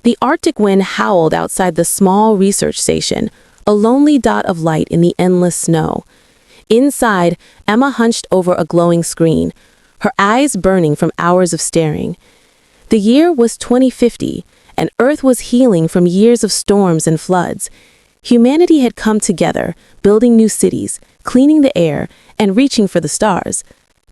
The Arctic wind howled outside the small research station, a lonely dot of light in the endless snow. Inside, Emma hunched over a glowing screen, her eyes burning from hours of staring. The year was 2050, and Earth was healing from years of storms and floods. Humanity had come together, building new cities, cleaning the air, and reaching for the stars.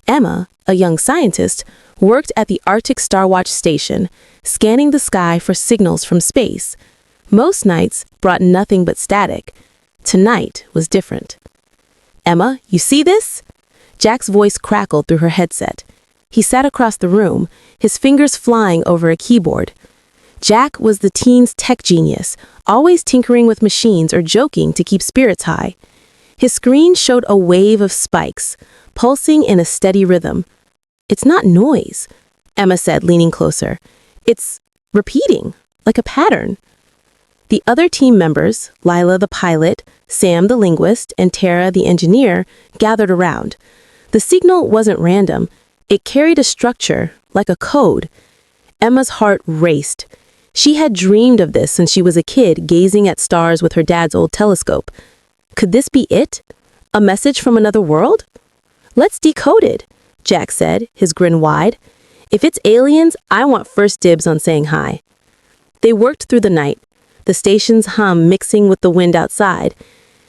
Emma, a young scientist, worked at the Arctic Starwatch Station, scanning the sky for signals from space. Most nights brought nothing but static. Tonight was different. "Emma, you see this?" Jack's voice crackled through her headset. He sat across the room, his fingers flying over a keyboard. Jack was the teen's tech genius, always tinkering with machines or joking to keep spirits high. His screen showed a wave of spikes, pulsing in a steady rhythm. "It's not noise," Emma said, leaning closer. "It's repeating, like a pattern." The other team members, Lila the pilot, Sam the linguist, and Tara the engineer, gathered around. The signal wasn't random. It carried a structure, like a code. Emma's heart raced. She had dreamed of this since she was a kid, gazing at stars with her dad's old telescope. Could this be it? A message from another world? "Let's decode it," Jack said, his grin wide. "If it's aliens, I want first dibs on saying hi." They worked through the night, the station's hum mixing with the wind outside.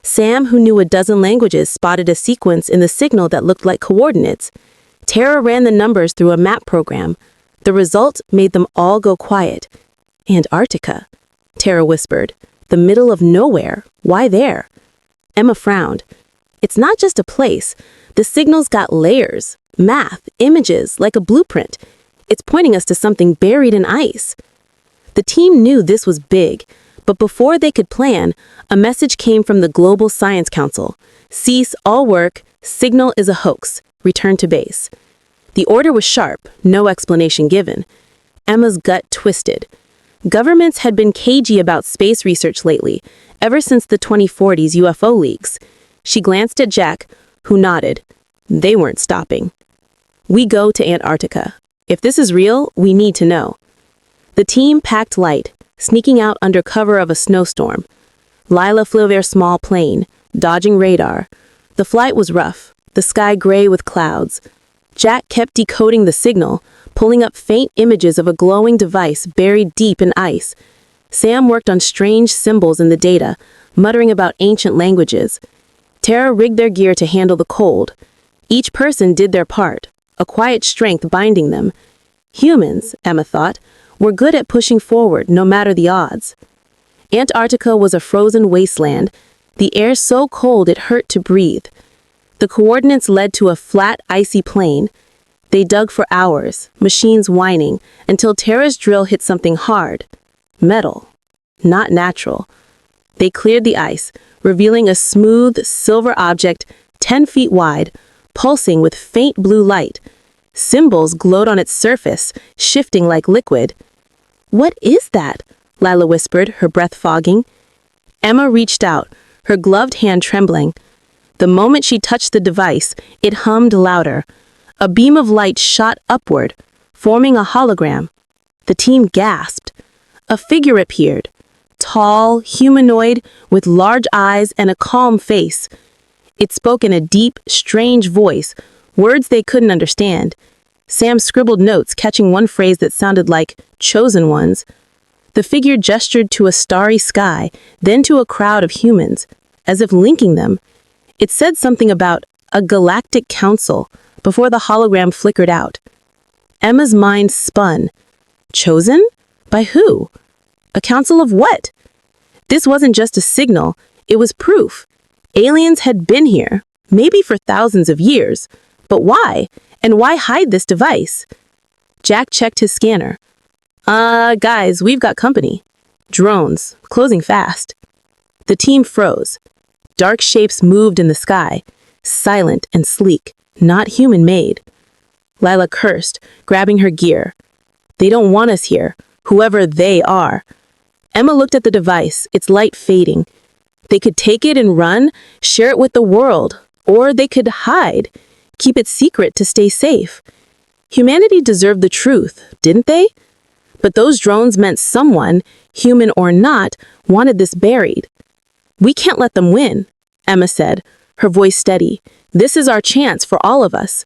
Sam, who knew a dozen languages, spotted a sequence in the signal that looked like coordinates. Tara ran the numbers through a map program. The result made them all go quiet. "Antarctica," Tara whispered. "The middle of nowhere. Why there?" Emma frowned. "It's not just a place. The signal's got layers, math, images, like a blueprint. It's pointing us to something buried in ice." The team knew this was big, but before they could plan, a message came from the Global Science Council. "Cease all work. Signal is a hoax. Return to base." The order was sharp, no explanation given. Emma's gut twisted. Governments had been cagey about space research lately, ever since the 2040s UFO leaks. She glanced at Jack, who nodded. They weren't stopping. "We go to Antarctica. If this is real, we need to know." The team packed light, sneaking out under cover of a snowstorm. Lila flew their small plane, dodging radar. The flight was rough, the sky gray with clouds. Jack kept decoding the signal, pulling up faint images of a glowing device buried deep in ice. Sam worked on strange symbols in the data, muttering about ancient languages. Tara rigged their gear to handle the cold. Each person did their part, a quiet strength binding them. Humans, Emma thought, were good at pushing forward no matter the odds. Antarctica was a frozen wasteland, the air so cold it hurt to breathe. The coordinates led to a flat, icy plain. They dug for hours, machines whining, until Tara's drill hit something hard. Metal. Not natural. They cleared the ice, revealing a smooth, silver object 10 feet wide, pulsing with faint blue light. Symbols glowed on its surface, shifting like liquid. "What is that?" Lila whispered, her breath fogging. Emma reached out, her gloved hand trembling. The moment she touched the device, it hummed louder. A beam of light shot upward, forming a hologram. The team gasped. A figure appeared, tall, humanoid, with large eyes and a calm face. It spoke in a deep, strange voice, words they couldn't understand. Sam scribbled notes, catching one phrase that sounded like "chosen ones." The figure gestured to a starry sky, then to a crowd of humans, as if linking them. It said something about a galactic council before the hologram flickered out. Emma's mind spun. Chosen? By who? A council of what? This wasn't just a signal, it was proof. Aliens had been here, maybe for thousands of years. But why? And why hide this device? Jack checked his scanner. Guys, we've got company. Drones, closing fast. The team froze. Dark shapes moved in the sky, silent and sleek, not human-made. Lila cursed, grabbing her gear. They don't want us here, whoever they are. Emma looked at the device, its light fading. They could take it and run, share it with the world, or they could hide, keep it secret to stay safe. Humanity deserved the truth, didn't they? But those drones meant someone, human or not, wanted this buried. We can't let them win, Emma said, her voice steady. This is our chance for all of us.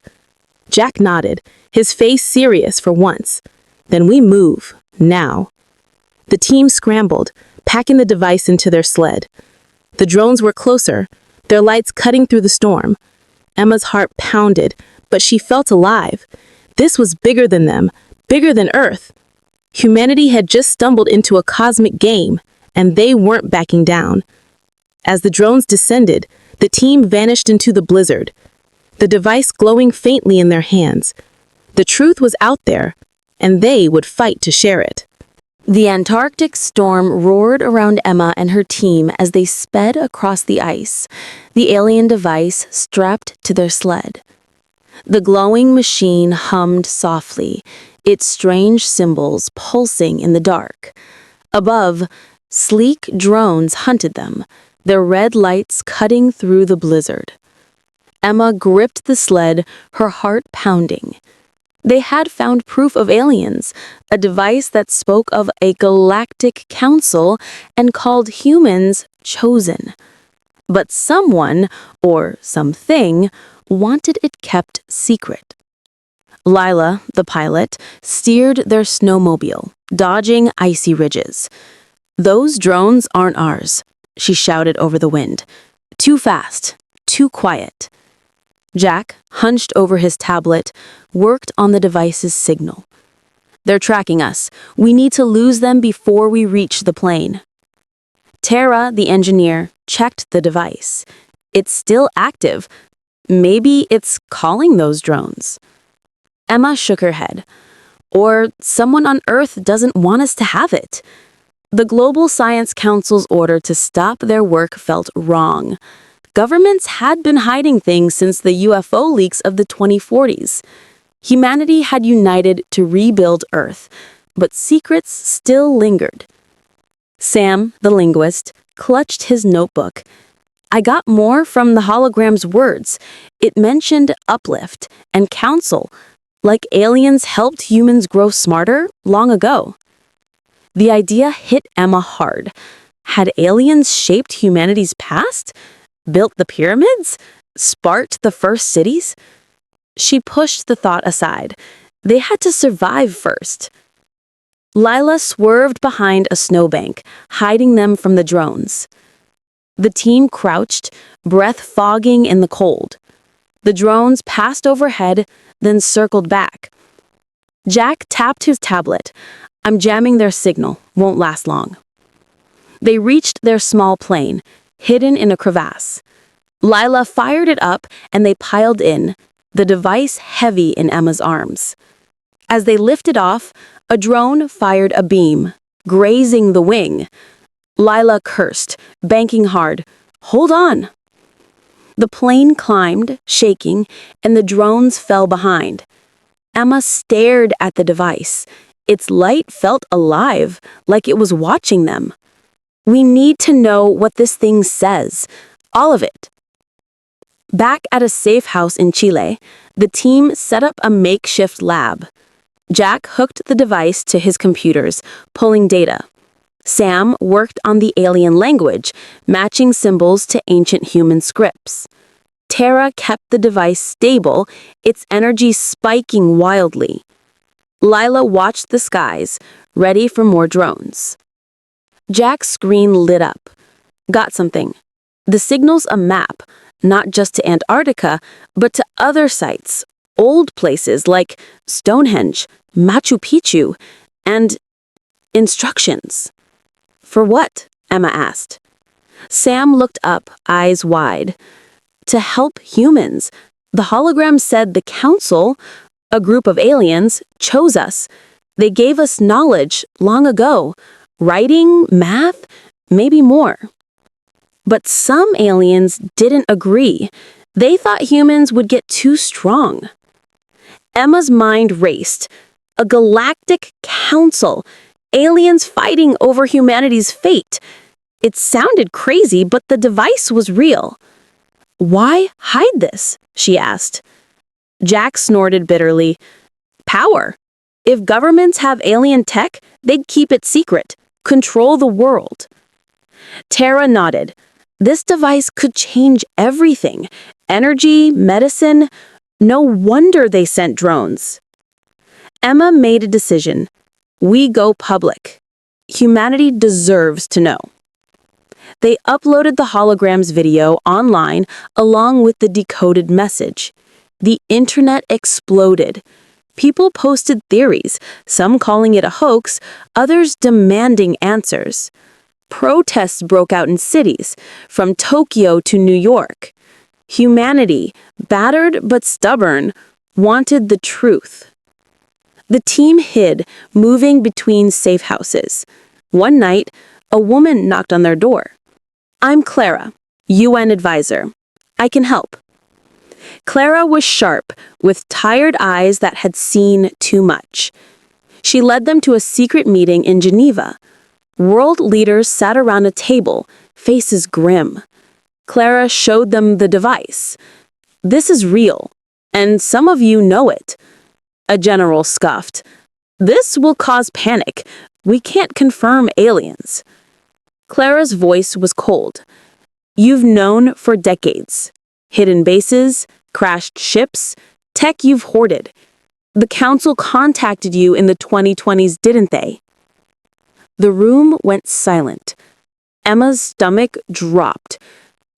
Jack nodded, his face serious for once. Then we move, now. The team scrambled, packing the device into their sled. The drones were closer, their lights cutting through the storm. Emma's heart pounded, but she felt alive. This was bigger than them, bigger than Earth. Humanity had just stumbled into a cosmic game, and they weren't backing down. As the drones descended, the team vanished into the blizzard, the device glowing faintly in their hands. The truth was out there, and they would fight to share it. The Antarctic storm roared around Emma and her team as they sped across the ice, the alien device strapped to their sled. The glowing machine hummed softly, its strange symbols pulsing in the dark. Above, sleek drones hunted them, their red lights cutting through the blizzard. Emma gripped the sled, her heart pounding. They had found proof of aliens, a device that spoke of a galactic council and called humans chosen. But someone, or something, wanted it kept secret. Lila, the pilot, steered their snowmobile, dodging icy ridges. "Those drones aren't ours," she shouted over the wind. "Too fast, too quiet." Jack, hunched over his tablet, worked on the device's signal. "They're tracking us. We need to lose them before we reach the plane." Tara, the engineer, checked the device. It's still active. Maybe it's calling those drones. Emma shook her head. Or someone on Earth doesn't want us to have it. The Global Science Council's order to stop their work felt wrong. Governments had been hiding things since the UFO leaks of the 2040s. Humanity had united to rebuild Earth, but secrets still lingered. Sam, the linguist, clutched his notebook. "I got more from the hologram's words. It mentioned uplift and council, like aliens helped humans grow smarter long ago." The idea hit Emma hard. Had aliens shaped humanity's past? Built the pyramids? Sparked the first cities? She pushed the thought aside. They had to survive first. Lila swerved behind a snowbank, hiding them from the drones. The team crouched, breath fogging in the cold. The drones passed overhead, then circled back. Jack tapped his tablet. "I'm jamming their signal. Won't last long." They reached their small plane, hidden in a crevasse. Lila fired it up, and they piled in, the device heavy in Emma's arms. As they lifted off, a drone fired a beam, grazing the wing. Lila cursed, banking hard. "Hold on." The plane climbed, shaking, and the drones fell behind. Emma stared at the device. Its light felt alive, like it was watching them. "We need to know what this thing says. All of it." Back at a safe house in Chile, the team set up a makeshift lab. Jack hooked the device to his computers, pulling data. Sam worked on the alien language, matching symbols to ancient human scripts. Tara kept the device stable, its energy spiking wildly. Lila watched the skies, ready for more drones. Jack's screen lit up. "Got something. The signal's a map, not just to Antarctica, but to other sites, old places like Stonehenge, Machu Picchu, and instructions." "For what?" Emma asked. Sam looked up, eyes wide. "To help humans. The hologram said the council, a group of aliens, chose us. They gave us knowledge long ago. Writing, math, maybe more. But some aliens didn't agree. They thought humans would get too strong." Emma's mind raced. A galactic council. Aliens fighting over humanity's fate. It sounded crazy, but the device was real. "Why hide this?" she asked. Jack snorted bitterly. "Power. If governments have alien tech, they'd keep it secret, control the world. Tara nodded. This device could change everything. Energy, medicine. No wonder they sent drones. Emma made a decision. We go public. Humanity deserves to know. They uploaded the hologram's video online along with the decoded message. The internet exploded. People posted theories, some calling it a hoax, others demanding answers. Protests broke out in cities, from Tokyo to New York. Humanity, battered but stubborn, wanted the truth. The team hid, moving between safe houses. One night, a woman knocked on their door. I'm Clara, UN advisor. I can help. Clara was sharp, with tired eyes that had seen too much. She led them to a secret meeting in Geneva. World leaders sat around a table, faces grim. Clara showed them the device. This is real, and some of you know it. A general scoffed. This will cause panic. We can't confirm aliens. Clara's voice was cold. You've known for decades. Hidden bases, crashed ships, tech you've hoarded. The council contacted you in the 2020s, didn't they? The room went silent. Emma's stomach dropped.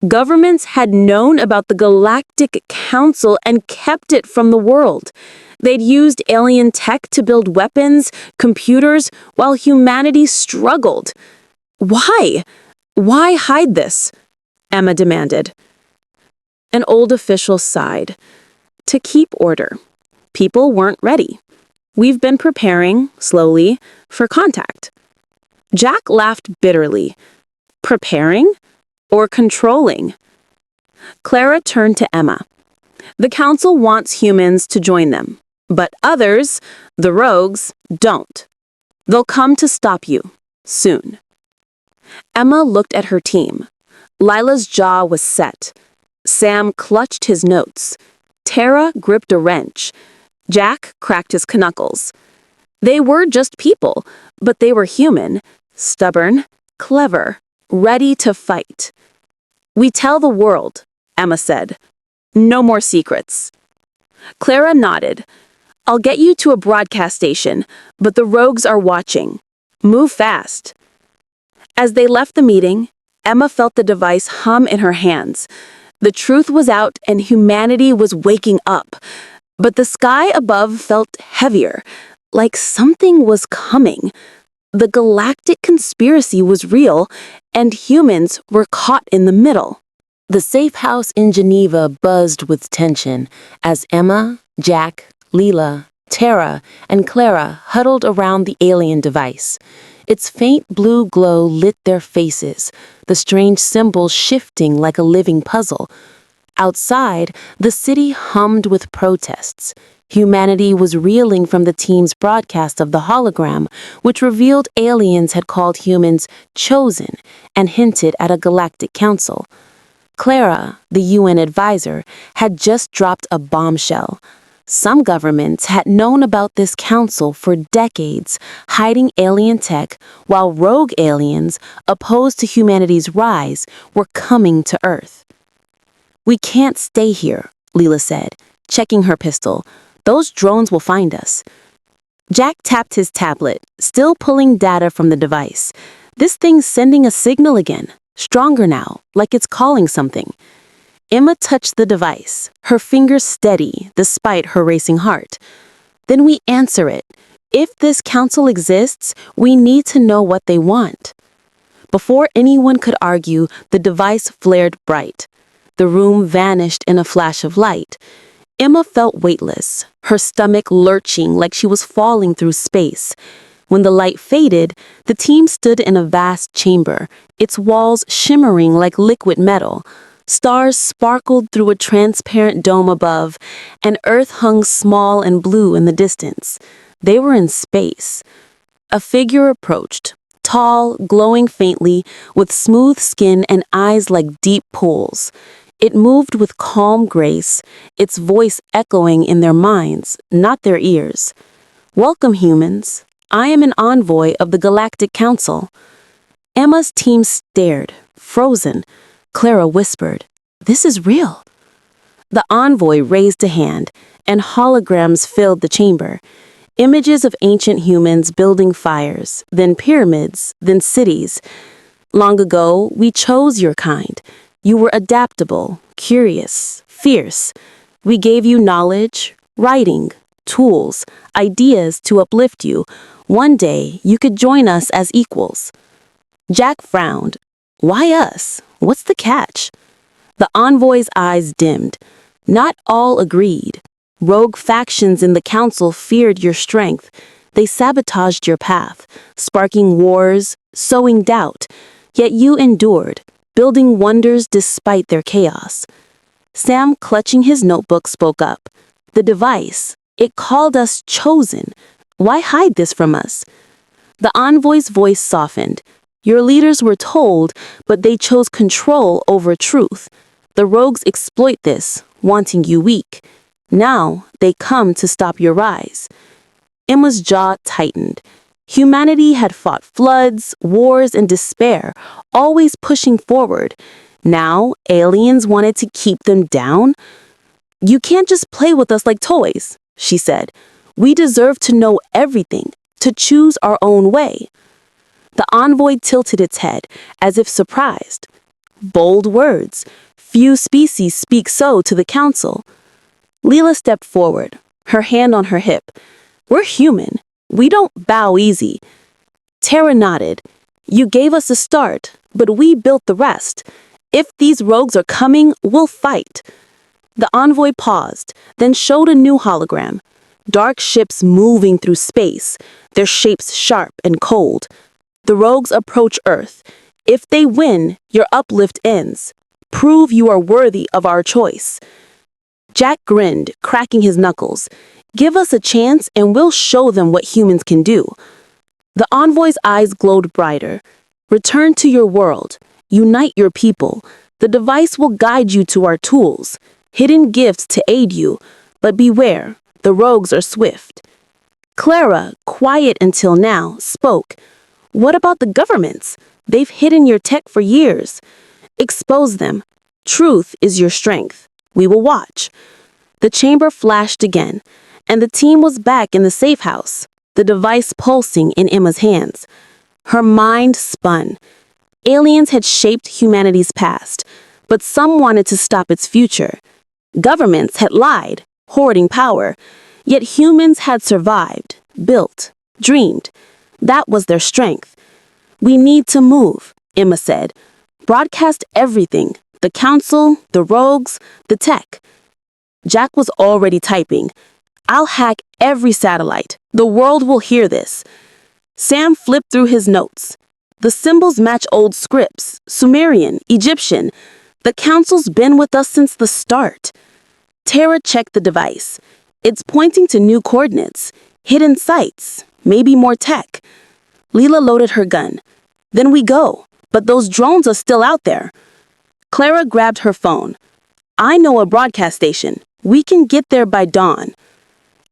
Governments had known about the Galactic Council and kept it from the world. They'd used alien tech to build weapons, computers, while humanity struggled. Why? Why hide this? Emma demanded. An old official sighed. To keep order. People weren't ready. We've been preparing, slowly, for contact. Jack laughed bitterly. Preparing? Or controlling? Clara turned to Emma. The council wants humans to join them, but others, the rogues, don't. They'll come to stop you, soon. Emma looked at her team. Lila's jaw was set. Sam clutched his notes. Tara gripped a wrench. Jack cracked his knuckles. They were just people, but they were human, stubborn, clever, ready to fight. We tell the world, Emma said. No more secrets. Clara nodded. I'll get you to a broadcast station, but the rogues are watching. Move fast. As they left the meeting, Emma felt the device hum in her hands. The truth was out and humanity was waking up. But the sky above felt heavier, like something was coming. The galactic conspiracy was real, and humans were caught in the middle. The safe house in Geneva buzzed with tension as Emma, Jack, Lila, Tara, and Clara huddled around the alien device. Its faint blue glow lit their faces, the strange symbols shifting like a living puzzle. Outside, the city hummed with protests. Humanity was reeling from the team's broadcast of the hologram, which revealed aliens had called humans chosen and hinted at a galactic council. Clara, the UN advisor, had just dropped a bombshell. Some governments had known about this council for decades, hiding alien tech, while rogue aliens, opposed to humanity's rise, were coming to Earth. We can't stay here, Lila said, checking her pistol. Those drones will find us. Jack tapped his tablet, still pulling data from the device. This thing's sending a signal again, stronger now, like it's calling something. Emma touched the device, her fingers steady despite her racing heart. Then we answer it. If this council exists, we need to know what they want. Before anyone could argue, the device flared bright. The room vanished in a flash of light. Emma felt weightless, her stomach lurching like she was falling through space. When the light faded, the team stood in a vast chamber, its walls shimmering like liquid metal. Stars sparkled through a transparent dome above, and Earth hung small and blue in the distance. They were in space. A figure approached, tall, glowing faintly, with smooth skin and eyes like deep pools. It moved with calm grace, its voice echoing in their minds, not their ears. Welcome, humans. I am an envoy of the Galactic Council. Emma's team stared, frozen. Clara whispered, "This is real." The envoy raised a hand, and holograms filled the chamber. Images of ancient humans building fires, then pyramids, then cities. Long ago, we chose your kind. You were adaptable, curious, fierce. We gave you knowledge, writing, tools, ideas to uplift you. One day, you could join us as equals. Jack frowned. Why us? What's the catch? The envoy's eyes dimmed. Not all agreed. Rogue factions in the council feared your strength. They sabotaged your path, sparking wars, sowing doubt. Yet you endured, building wonders despite their chaos. Sam, clutching his notebook, spoke up. The device, it called us chosen. Why hide this from us? The envoy's voice softened. Your leaders were told, but they chose control over truth. The rogues exploit this, wanting you weak. Now they come to stop your rise. Emma's jaw tightened. Humanity had fought floods, wars, and despair, always pushing forward. Now aliens wanted to keep them down? You can't just play with us like toys, she said. We deserve to know everything, to choose our own way. The envoy tilted its head, as if surprised. Bold words. Few species speak so to the council. Leela stepped forward, her hand on her hip. We're human. We don't bow easy. Tara nodded. You gave us a start, but we built the rest. If these rogues are coming, we'll fight. The envoy paused, then showed a new hologram. Dark ships moving through space, their shapes sharp and cold. The rogues approach Earth. If they win, your uplift ends. Prove you are worthy of our choice. Jack grinned, cracking his knuckles. Give us a chance and we'll show them what humans can do. The envoy's eyes glowed brighter. Return to your world. Unite your people. The device will guide you to our tools. Hidden gifts to aid you. But beware, the rogues are swift. Clara, quiet until now, spoke. What about the governments? They've hidden your tech for years. Expose them. Truth is your strength. We will watch. The chamber flashed again, and the team was back in the safe house, the device pulsing in Emma's hands. Her mind spun. Aliens had shaped humanity's past, but some wanted to stop its future. Governments had lied, hoarding power, yet humans had survived, built, dreamed. That was their strength. We need to move, Emma said. Broadcast everything, the council, the rogues, the tech. Jack was already typing. I'll hack every satellite. The world will hear this. Sam flipped through his notes. The symbols match old scripts, Sumerian, Egyptian. The council's been with us since the start. Tara checked the device. It's pointing to new coordinates, hidden sites, maybe more tech. Leela loaded her gun. Then we go, but those drones are still out there. Clara grabbed her phone. I know a broadcast station. We can get there by dawn.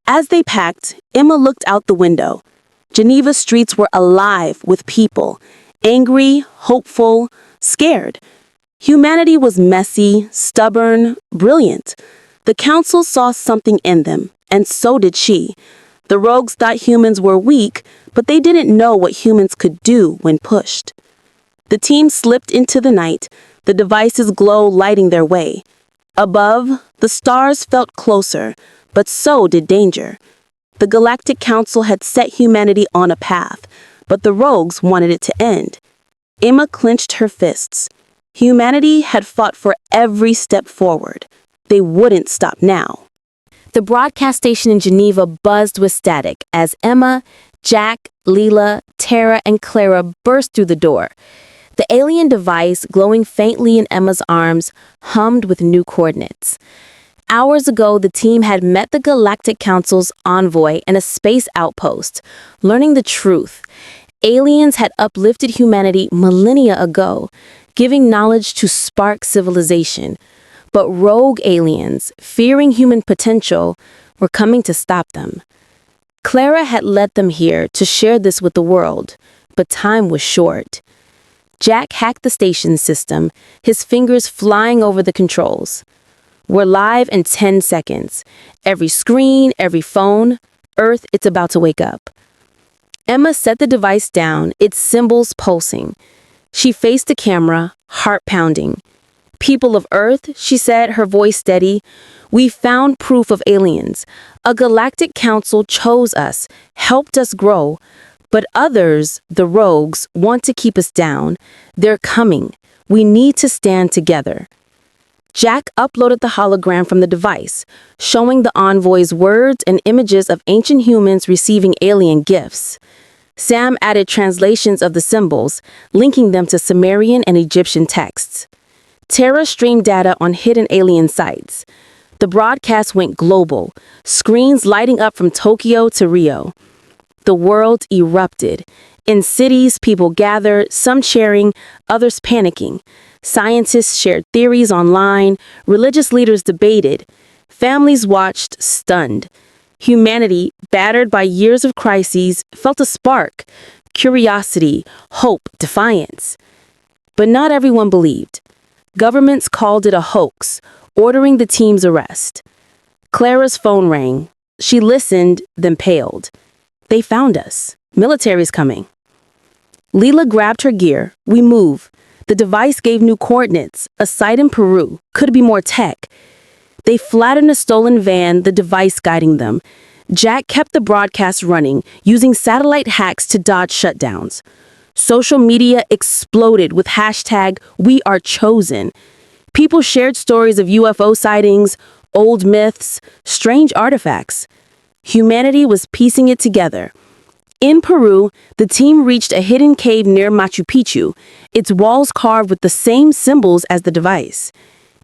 As they packed, Emma looked out the window. Geneva's streets were alive with people, angry, hopeful, scared. Humanity was messy, stubborn, brilliant. The council saw something in them, and so did she. The rogues thought humans were weak, but they didn't know what humans could do when pushed. The team slipped into the night, the device's glow lighting their way. Above, the stars felt closer, but so did danger. The Galactic Council had set humanity on a path, but the rogues wanted it to end. Emma clenched her fists. Humanity had fought for every step forward. They wouldn't stop now. The broadcast station in Geneva buzzed with static as Emma, Jack, Leela, Tara, and Clara burst through the door. The alien device, glowing faintly in Emma's arms, hummed with new coordinates. Hours ago, the team had met the Galactic Council's envoy in a space outpost, learning the truth. Aliens had uplifted humanity millennia ago, giving knowledge to spark civilization. But rogue aliens, fearing human potential, were coming to stop them. Clara had led them here to share this with the world, but time was short. Jack hacked the station system, his fingers flying over the controls. We're live in 10 seconds. Every screen, every phone. Earth, it's about to wake up. Emma set the device down, its symbols pulsing. She faced the camera, heart pounding. People of Earth, she said, her voice steady, we found proof of aliens. A galactic council chose us, helped us grow. But others, the rogues, want to keep us down. They're coming. We need to stand together. Jack uploaded the hologram from the device, showing the envoy's words and images of ancient humans receiving alien gifts. Sam added translations of the symbols, linking them to Sumerian and Egyptian texts. Tara streamed data on hidden alien sites. The broadcast went global, screens lighting up from Tokyo to Rio. The world erupted. In cities, people gathered, some cheering, others panicking. Scientists shared theories online, religious leaders debated. Families watched, stunned. Humanity, battered by years of crises, felt a spark. Curiosity, hope, defiance. But not everyone believed. Governments called it a hoax, ordering the team's arrest. Clara's phone rang. She listened, then paled. They found us. Military's coming. Leela grabbed her gear. We move. The device gave new coordinates. A site in Peru. Could be more tech. They flattened a stolen van, the device guiding them. Jack kept the broadcast running, using satellite hacks to dodge shutdowns. Social media exploded with hashtag #WeAreChosen. People shared stories of UFO sightings, old myths, strange artifacts. Humanity was piecing it together. In Peru, the team reached a hidden cave near Machu Picchu, its walls carved with the same symbols as the device.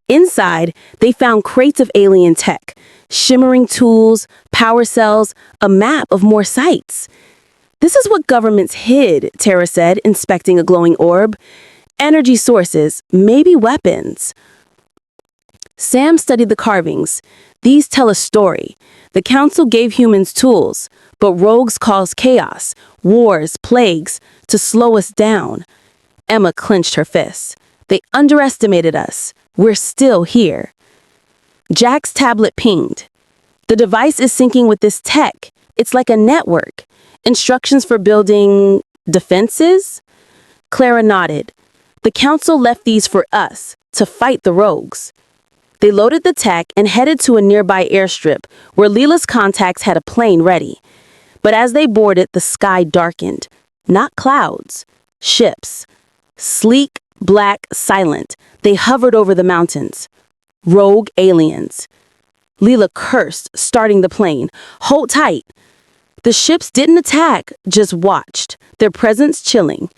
Inside, they found crates of alien tech, shimmering tools, power cells, a map of more sites. This is what governments hid, Tara said, inspecting a glowing orb. Energy sources, maybe weapons. Sam studied the carvings. These tell a story. The council gave humans tools, but rogues caused chaos, wars, plagues, to slow us down. Emma clenched her fists. They underestimated us. We're still here. Jack's tablet pinged. The device is syncing with this tech. It's like a network. Instructions for building defenses? Clara nodded. The council left these for us, to fight the rogues. They loaded the tech and headed to a nearby airstrip where Leela's contacts had a plane ready. But as they boarded, the sky darkened. Not clouds, ships. Sleek, black, silent, they hovered over the mountains. Rogue aliens. Leela cursed, starting the plane. Hold tight. The ships didn't attack, just watched, their presence chilling.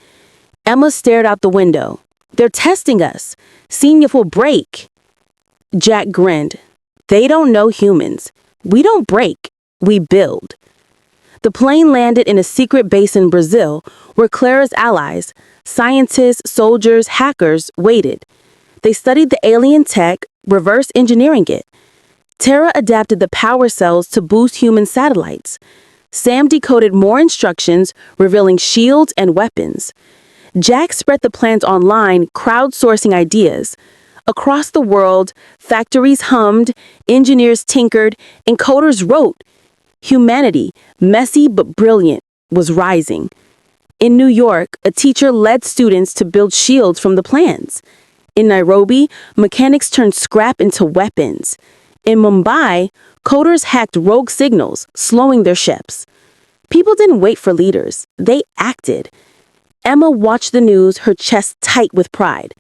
Emma stared out the window. They're testing us. Seeing if we'll break. Jack grinned. They don't know humans. We don't break, we build. The plane landed in a secret base in Brazil where Clara's allies, scientists, soldiers, hackers, waited. They studied the alien tech, reverse engineering it. Tara adapted the power cells to boost human satellites. Sam decoded more instructions, revealing shields and weapons. Jack spread the plans online, crowdsourcing ideas. Across the world, factories hummed, engineers tinkered, and coders wrote. Humanity, messy but brilliant, was rising. In New York, a teacher led students to build shields from the plans. In Nairobi, mechanics turned scrap into weapons. In Mumbai, coders hacked rogue signals, slowing their ships. People didn't wait for leaders. They acted. Emma watched the news, her chest tight with pride.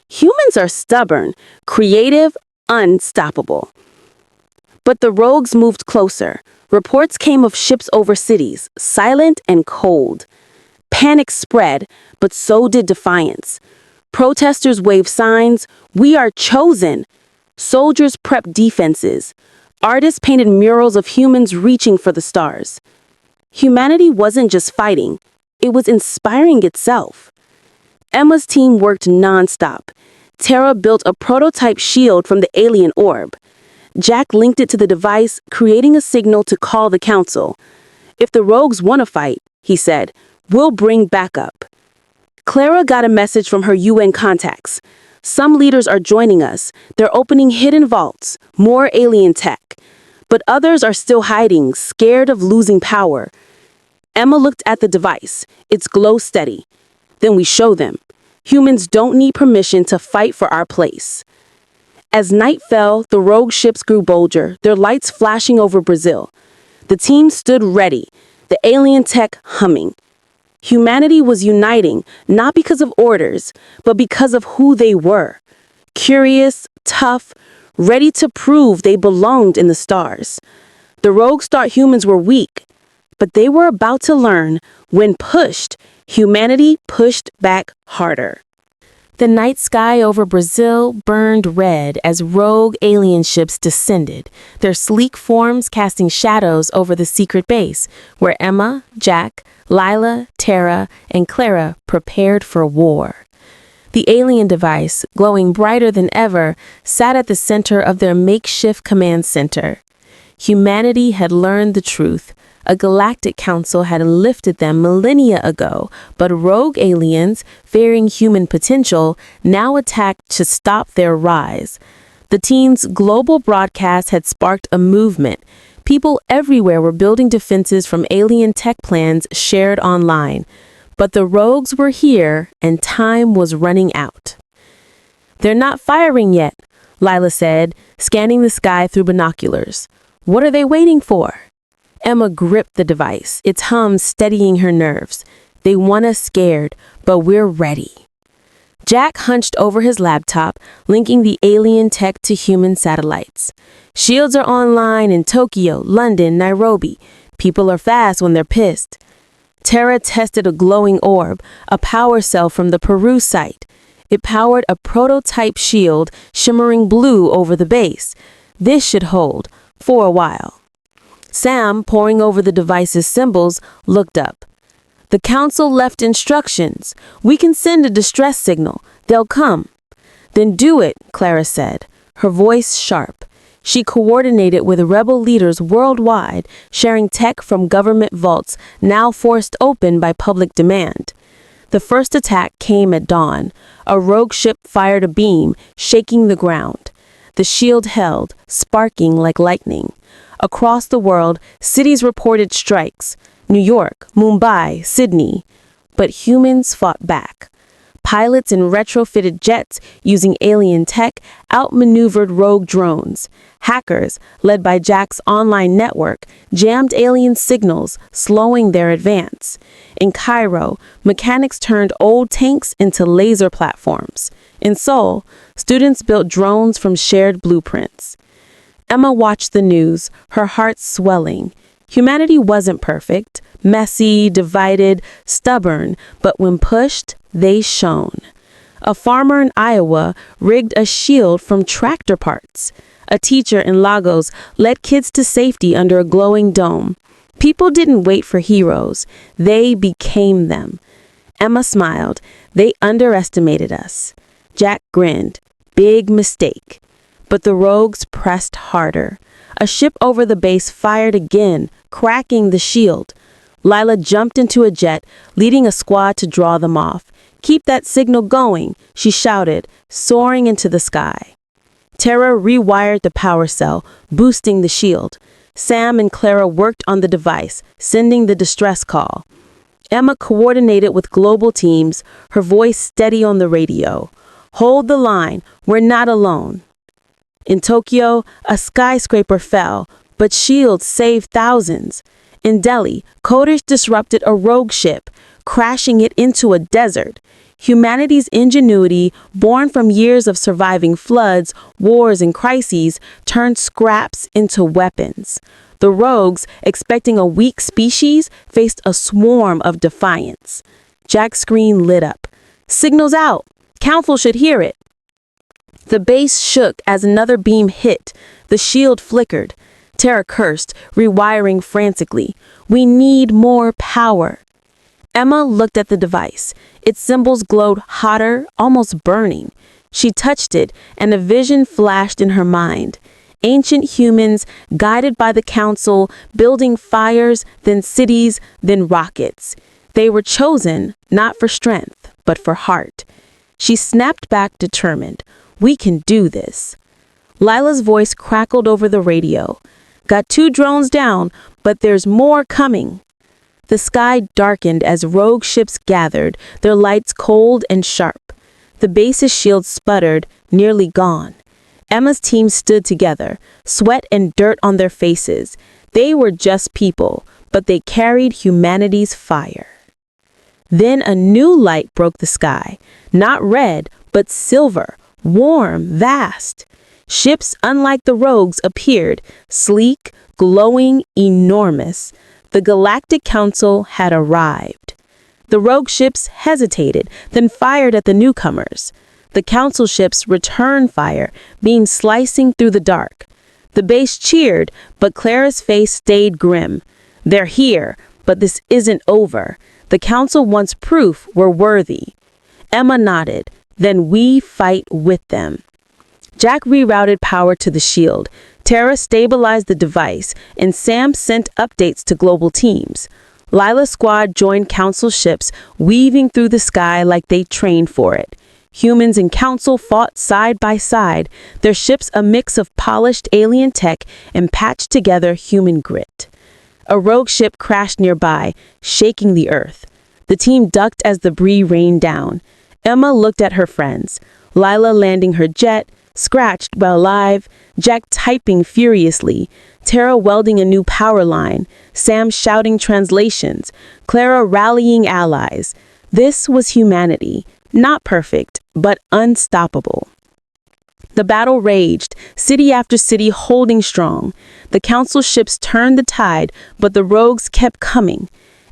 Humans are stubborn, creative, unstoppable. But the rogues moved closer. Reports came of ships over cities, silent and cold. Panic spread, but so did defiance. Protesters waved signs, "We are chosen." Soldiers prepped defenses. Artists painted murals of humans reaching for the stars. Humanity wasn't just fighting, it was inspiring itself. Emma's team worked nonstop. Tara built a prototype shield from the alien orb. Jack linked it to the device, creating a signal to call the council. If the rogues want to fight, he said, we'll bring backup. Clara got a message from her UN contacts. Some leaders are joining us. They're opening hidden vaults, more alien tech. But others are still hiding, scared of losing power. Emma looked at the device, its glow steady. Then we show them. Humans don't need permission to fight for our place. As night fell, the rogue ships grew bolder, their lights flashing over Brazil. The team stood ready, the alien tech humming. Humanity was uniting, not because of orders, but because of who they were. Curious, tough, ready to prove they belonged in the stars. The rogues thought humans were weak, but they were about to learn, when pushed, humanity pushed back harder. The night sky over Brazil burned red as rogue alien ships descended, their sleek forms casting shadows over the secret base, where Emma, Jack, Lila, Tara, and Clara prepared for war. The alien device, glowing brighter than ever, sat at the center of their makeshift command center. Humanity had learned the truth. A galactic council had lifted them millennia ago, but rogue aliens, fearing human potential, now attacked to stop their rise. The team's global broadcast had sparked a movement. People everywhere were building defenses from alien tech plans shared online. But the rogues were here, and time was running out. They're not firing yet, Lila said, scanning the sky through binoculars. What are they waiting for? Emma gripped the device, its hum steadying her nerves. They want us scared, but we're ready. Jack hunched over his laptop, linking the alien tech to human satellites. Shields are online in Tokyo, London, Nairobi. People are fast when they're pissed. Tara tested a glowing orb, a power cell from the Peru site. It powered a prototype shield shimmering blue over the base. This should hold, for a while. Sam, poring over the device's symbols, looked up. The council left instructions. We can send a distress signal. They'll come. Then do it, Clara said, her voice sharp. She coordinated with rebel leaders worldwide, sharing tech from government vaults now forced open by public demand. The first attack came at dawn. A rogue ship fired a beam, shaking the ground. The shield held, sparking like lightning. Across the world, cities reported strikes. New York, Mumbai, Sydney. But humans fought back. Pilots in retrofitted jets using alien tech outmaneuvered rogue drones. Hackers, led by Jack's online network, jammed alien signals, slowing their advance. In Cairo, mechanics turned old tanks into laser platforms. In Seoul, students built drones from shared blueprints. Emma watched the news, her heart swelling. Humanity wasn't perfect, messy, divided, stubborn, but when pushed, they shone. A farmer in Iowa rigged a shield from tractor parts. A teacher in Lagos led kids to safety under a glowing dome. People didn't wait for heroes. They became them. Emma smiled. They underestimated us. Jack grinned. Big mistake. But the rogues pressed harder. A ship over the base fired again, cracking the shield. Lila jumped into a jet, leading a squad to draw them off. Keep that signal going, she shouted, soaring into the sky. Tara rewired the power cell, boosting the shield. Sam and Clara worked on the device, sending the distress call. Emma coordinated with global teams, her voice steady on the radio. Hold the line, we're not alone. In Tokyo, a skyscraper fell, but shields saved thousands. In Delhi, coders disrupted a rogue ship, crashing it into a desert. Humanity's ingenuity, born from years of surviving floods, wars, and crises, turned scraps into weapons. The rogues, expecting a weak species, faced a swarm of defiance. Jack's screen lit up. Signals out! Council should hear it. The base shook as another beam hit. The shield flickered. Tara cursed, rewiring frantically. We need more power. Emma looked at the device. Its symbols glowed hotter, almost burning. She touched it, and a vision flashed in her mind. Ancient humans, guided by the council, building fires, then cities, then rockets. They were chosen, not for strength, but for heart. She snapped back determined. We can do this. Lila's voice crackled over the radio. Got 2 drones down, but there's more coming. The sky darkened as rogue ships gathered, their lights cold and sharp. The base's shield sputtered, nearly gone. Emma's team stood together, sweat and dirt on their faces. They were just people, but they carried humanity's fire. Then a new light broke the sky, not red, but silver, warm, vast. Ships unlike the rogues appeared, sleek, glowing, enormous. The Galactic Council had arrived. The rogue ships hesitated, then fired at the newcomers. The council ships returned fire, beams slicing through the dark. The base cheered, but Clara's face stayed grim. They're here, but this isn't over. The council wants proof we're worthy. Emma nodded. Then we fight with them. Jack rerouted power to the shield. Tara stabilized the device, and Sam sent updates to global teams. Lila's squad joined council ships, weaving through the sky like they trained for it. Humans and council fought side by side, their ships a mix of polished alien tech and patched together human grit. A rogue ship crashed nearby, shaking the earth. The team ducked as debris rained down. Emma looked at her friends. Lila landing her jet, scratched but alive, Jack typing furiously, Tara welding a new power line, Sam shouting translations, Clara rallying allies. This was humanity, not perfect, but unstoppable. The battle raged, city after city holding strong. The council ships turned the tide, but the rogues kept coming.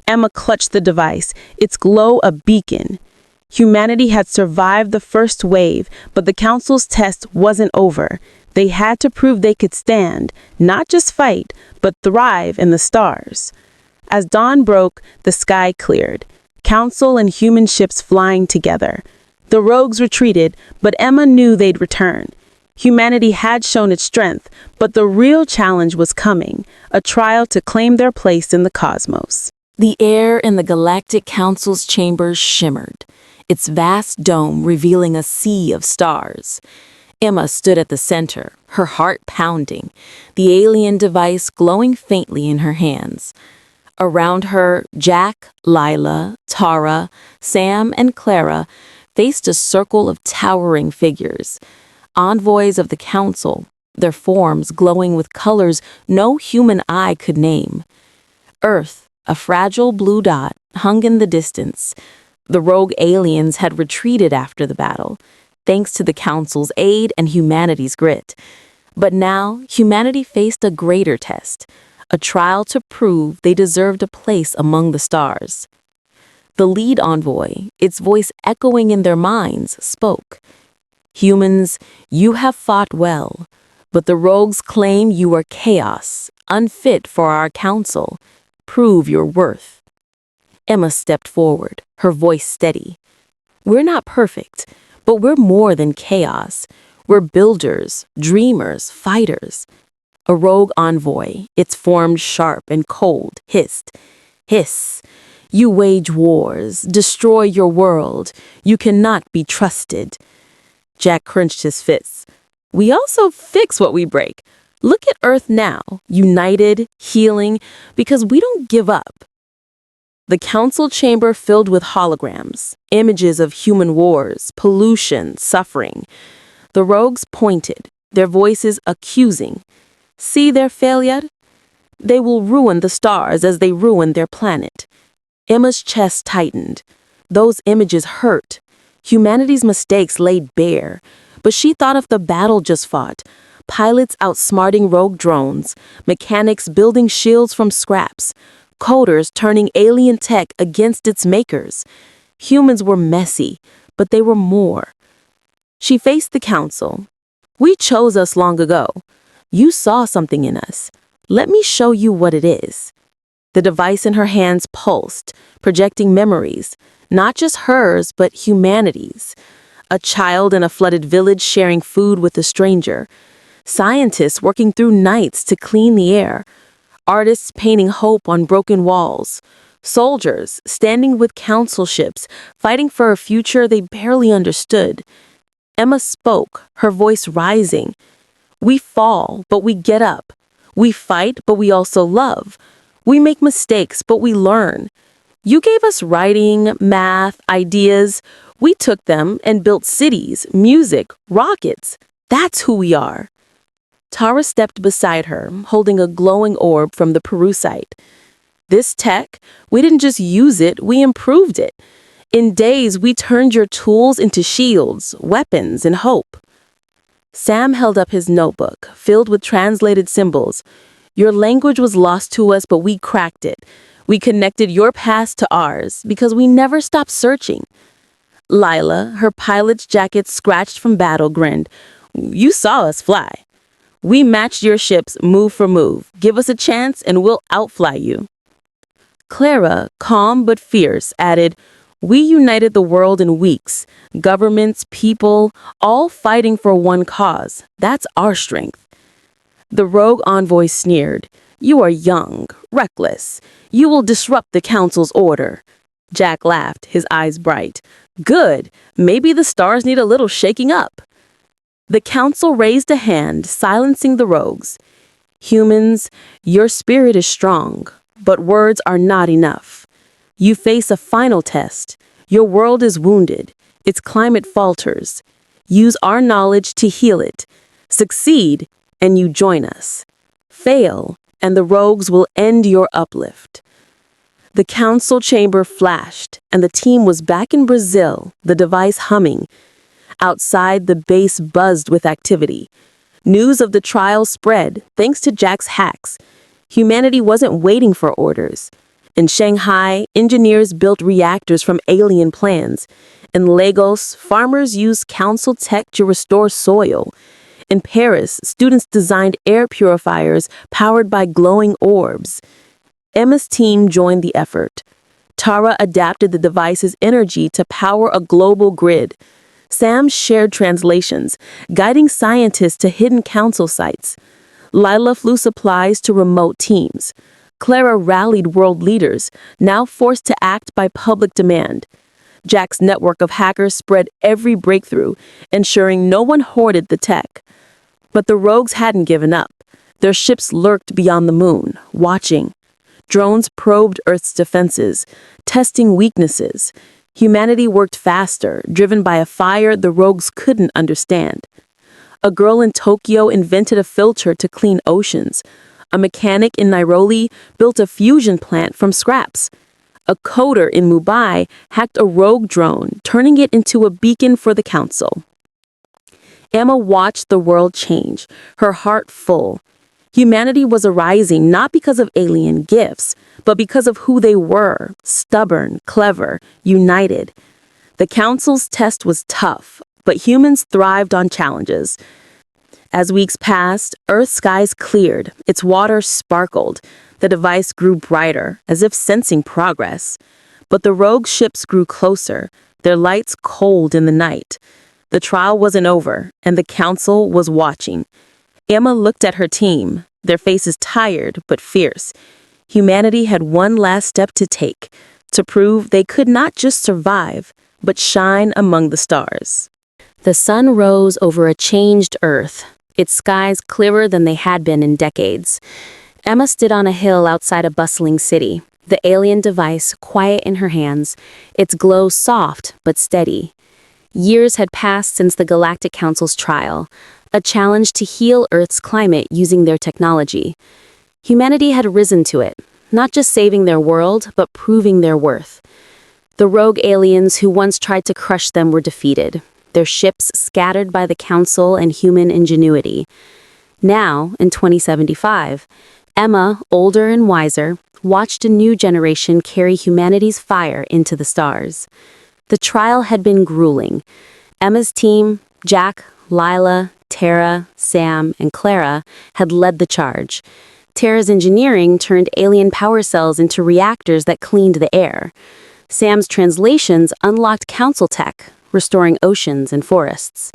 Emma clutched the device, its glow a beacon. Humanity had survived the first wave, but the council's test wasn't over. They had to prove they could stand, not just fight, but thrive in the stars. As dawn broke, the sky cleared. Council and human ships flying together. The rogues retreated, but Emma knew they'd return. Humanity had shown its strength, but the real challenge was coming, a trial to claim their place in the cosmos. The air in the Galactic Council's chambers shimmered, its vast dome revealing a sea of stars. Emma stood at the center, her heart pounding, the alien device glowing faintly in her hands. Around her, Jack, Lila, Tara, Sam, and Clara faced a circle of towering figures, envoys of the council, their forms glowing with colors no human eye could name. Earth, a fragile blue dot, hung in the distance. The rogue aliens had retreated after the battle, thanks to the council's aid and humanity's grit. But now, humanity faced a greater test, a trial to prove they deserved a place among the stars. The lead envoy, its voice echoing in their minds, spoke. Humans, you have fought well, but the rogues claim you are chaos, unfit for our council. Prove your worth. Emma stepped forward, her voice steady. We're not perfect, but we're more than chaos. We're builders, dreamers, fighters. A rogue envoy, its form sharp and cold, hissed. Hiss. You wage wars, destroy your world. You cannot be trusted. Jack clenched his fists. We also fix what we break. Look at Earth now, united, healing, because we don't give up. The council chamber filled with holograms, images of human wars, pollution, suffering. The rogues pointed, their voices accusing. See their failure? They will ruin the stars as they ruin their planet. Emma's chest tightened. Those images hurt. Humanity's mistakes laid bare. But she thought of the battle just fought. Pilots outsmarting rogue drones, mechanics building shields from scraps, coders turning alien tech against its makers. Humans were messy, but they were more. She faced the council. We chose us long ago. You saw something in us. Let me show you what it is. The device in her hands pulsed, projecting memories, not just hers, but humanity's. A child in a flooded village sharing food with a stranger. scientists working through nights to clean the air, artists painting hope on broken walls, soldiers standing with council ships, fighting for a future they barely understood. Emma spoke, her voice rising. We fall, but we get up. We fight, but we also love. We make mistakes, but we learn. You gave us writing, math, ideas. We took them and built cities, music, rockets. That's who we are. Tara stepped beside her, holding a glowing orb from the Perusite. This tech, we didn't just use it, we improved it. In days, we turned your tools into shields, weapons, and hope. Sam held up his notebook, filled with translated symbols. Your language was lost to us, but we cracked it. We connected your past to ours because we never stopped searching. Lila, her pilot's jacket scratched from battle, grinned. You saw us fly. We matched your ships move for move. Give us a chance and we'll outfly you. Clara, calm but fierce, added, we united the world in weeks. Governments, people, all fighting for one cause. That's our strength. The rogue envoy sneered. You are young, reckless. You will disrupt the council's order. Jack laughed, his eyes bright. Good. Maybe the stars need a little shaking up. The council raised a hand, silencing the rogues. Humans, your spirit is strong, but words are not enough. You face a final test. Your world is wounded. Its climate falters. Use our knowledge to heal it. Succeed, and you join us. Fail, and the rogues will end your uplift. The council chamber flashed, and the team was back in Brazil, the device humming. Outside, the base buzzed with activity. News of the trial spread, thanks to Jack's hacks. Humanity wasn't waiting for orders. In Shanghai, engineers built reactors from alien plans. In Lagos, farmers used council tech to restore soil. In Paris, students designed air purifiers powered by glowing orbs. Emma's team joined the effort. Tara adapted the device's energy to power a global grid. Sam shared translations, guiding scientists to hidden council sites. Lila flew supplies to remote teams. Clara rallied world leaders, now forced to act by public demand. Jack's network of hackers spread every breakthrough, ensuring no one hoarded the tech. But the rogues hadn't given up. Their ships lurked beyond the moon, watching. Drones probed Earth's defenses, testing weaknesses. Humanity worked faster, driven by a fire the rogues couldn't understand. A girl in Tokyo invented a filter to clean oceans. A mechanic in Nairobi built a fusion plant from scraps. A coder in Mumbai hacked a rogue drone, turning it into a beacon for the council. Emma watched the world change, her heart full. Humanity was arising not because of alien gifts, but because of who they were, stubborn, clever, united. The council's test was tough, but humans thrived on challenges. As weeks passed, Earth's skies cleared, its water sparkled. The device grew brighter, as if sensing progress. But the rogue ships grew closer, their lights cold in the night. The trial wasn't over, and the council was watching. Emma looked at her team, their faces tired but fierce. Humanity had one last step to take, to prove they could not just survive, but shine among the stars. The sun rose over a changed Earth, its skies clearer than they had been in decades. Emma stood on a hill outside a bustling city, the alien device quiet in her hands, its glow soft but steady. Years had passed since the Galactic Council's trial, a challenge to heal Earth's climate using their technology. Humanity had risen to it, not just saving their world, but proving their worth. The rogue aliens who once tried to crush them were defeated, their ships scattered by the Council and human ingenuity. Now, in 2075, Emma, older and wiser, watched a new generation carry humanity's fire into the stars. The trial had been grueling. Emma's team, Jack, Lila, Tara, Sam, and Clara, had led the charge. Tara's engineering turned alien power cells into reactors that cleaned the air. Sam's translations unlocked council tech, restoring oceans and forests.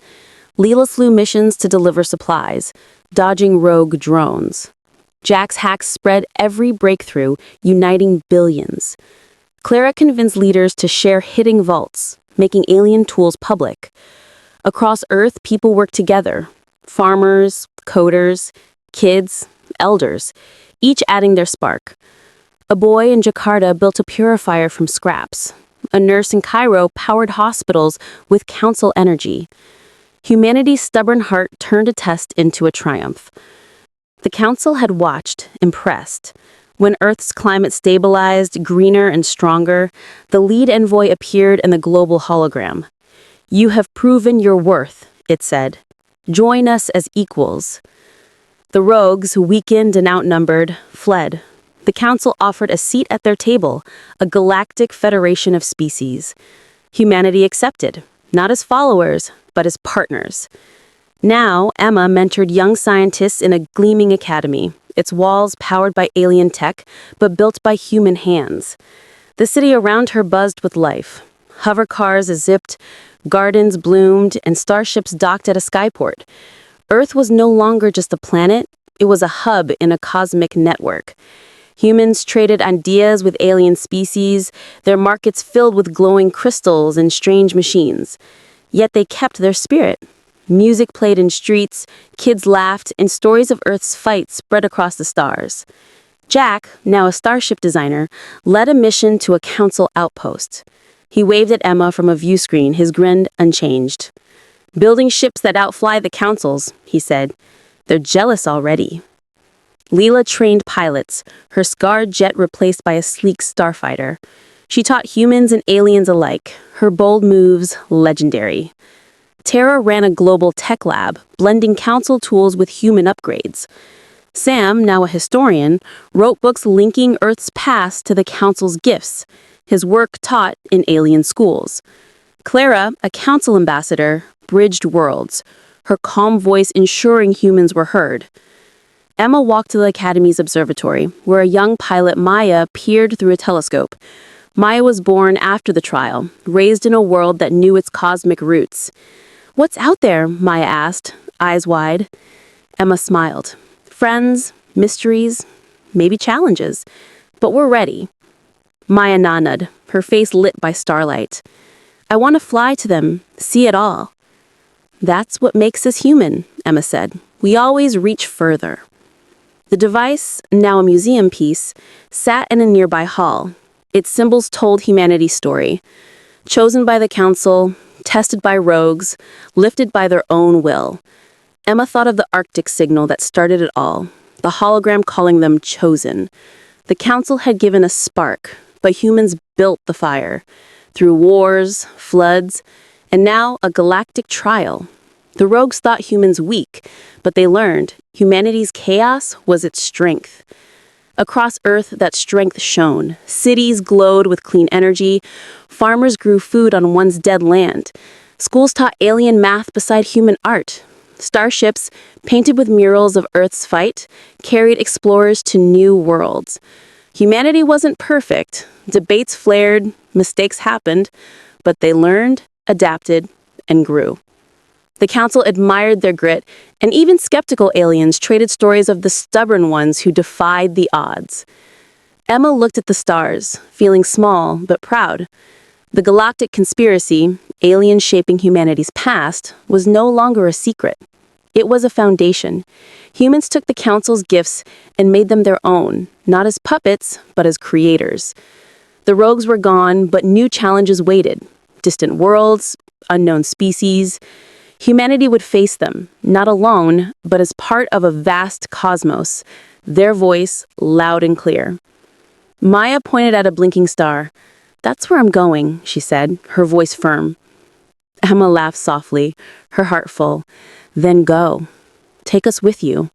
Leela flew missions to deliver supplies, dodging rogue drones. Jack's hacks spread every breakthrough, uniting billions. Clara convinced leaders to share hidden vaults, making alien tools public. Across Earth, people worked together. Farmers, coders, kids, elders, each adding their spark. A boy in Jakarta built a purifier from scraps. A nurse in Cairo powered hospitals with council energy. Humanity's stubborn heart turned a test into a triumph. The council had watched, impressed. When Earth's climate stabilized, greener and stronger, the lead envoy appeared in the global hologram. "You have proven your worth," it said. "Join us as equals." The rogues, weakened and outnumbered, fled. The council offered a seat at their table, a galactic federation of species. Humanity accepted, not as followers, but as partners. Now, Emma mentored young scientists in a gleaming academy, its walls powered by alien tech, but built by human hands. The city around her buzzed with life. Hover cars zipped, gardens bloomed, and starships docked at a skyport. Earth was no longer just a planet, it was a hub in a cosmic network. Humans traded ideas with alien species, their markets filled with glowing crystals and strange machines. Yet they kept their spirit. Music played in streets, kids laughed, and stories of Earth's fight spread across the stars. Jack, now a starship designer, led a mission to a council outpost. He waved at Emma from a view screen, his grin unchanged. "Building ships that outfly the councils," he said. "They're jealous already." Leela trained pilots, her scarred jet replaced by a sleek starfighter. She taught humans and aliens alike, her bold moves legendary. Tara ran a global tech lab, blending council tools with human upgrades. Sam, now a historian, wrote books linking Earth's past to the council's gifts, his work taught in alien schools. Clara, a council ambassador, bridged worlds, her calm voice ensuring humans were heard. Emma walked to the Academy's observatory, where a young pilot, Maya, peered through a telescope. Maya was born after the trial, raised in a world that knew its cosmic roots. "What's out there?" Maya asked, eyes wide. Emma smiled. "Friends, mysteries, maybe challenges. But we're ready." Maya nodded, her face lit by starlight. "I want to fly to them, see it all." "That's what makes us human," Emma said. "We always reach further." The device, now a museum piece, sat in a nearby hall. Its symbols told humanity's story. Chosen by the council, tested by rogues, lifted by their own will. Emma thought of the Arctic signal that started it all, the hologram calling them chosen. The council had given a spark, but humans built the fire. Through wars, floods, and now a galactic trial. The rogues thought humans weak, but they learned humanity's chaos was its strength. Across Earth, that strength shone. Cities glowed with clean energy. Farmers grew food on one's dead land. Schools taught alien math beside human art. Starships, painted with murals of Earth's fight, carried explorers to new worlds. Humanity wasn't perfect. Debates flared, mistakes happened, but they learned, adapted, and grew. The council admired their grit, and even skeptical aliens traded stories of the stubborn ones who defied the odds. Emma looked at the stars, feeling small but proud. The galactic conspiracy, aliens shaping humanity's past, was no longer a secret. It was a foundation. Humans took the council's gifts and made them their own, not as puppets, but as creators. The rogues were gone, but new challenges waited. Distant worlds, unknown species. Humanity would face them, not alone, but as part of a vast cosmos, their voice loud and clear. Maya pointed at a blinking star. "That's where I'm going," she said, her voice firm. Emma laughed softly, her heart full. "Then go. Take us with you."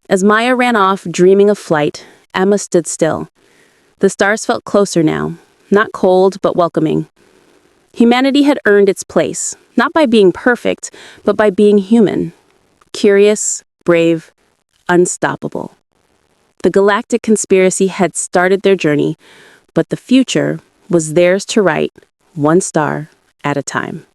As Maya ran off, dreaming of flight, Emma stood still. The stars felt closer now, not cold, but welcoming. Humanity had earned its place, not by being perfect, but by being human. Curious, brave, unstoppable. The galactic conspiracy had started their journey, but the future was theirs to write, one star at a time.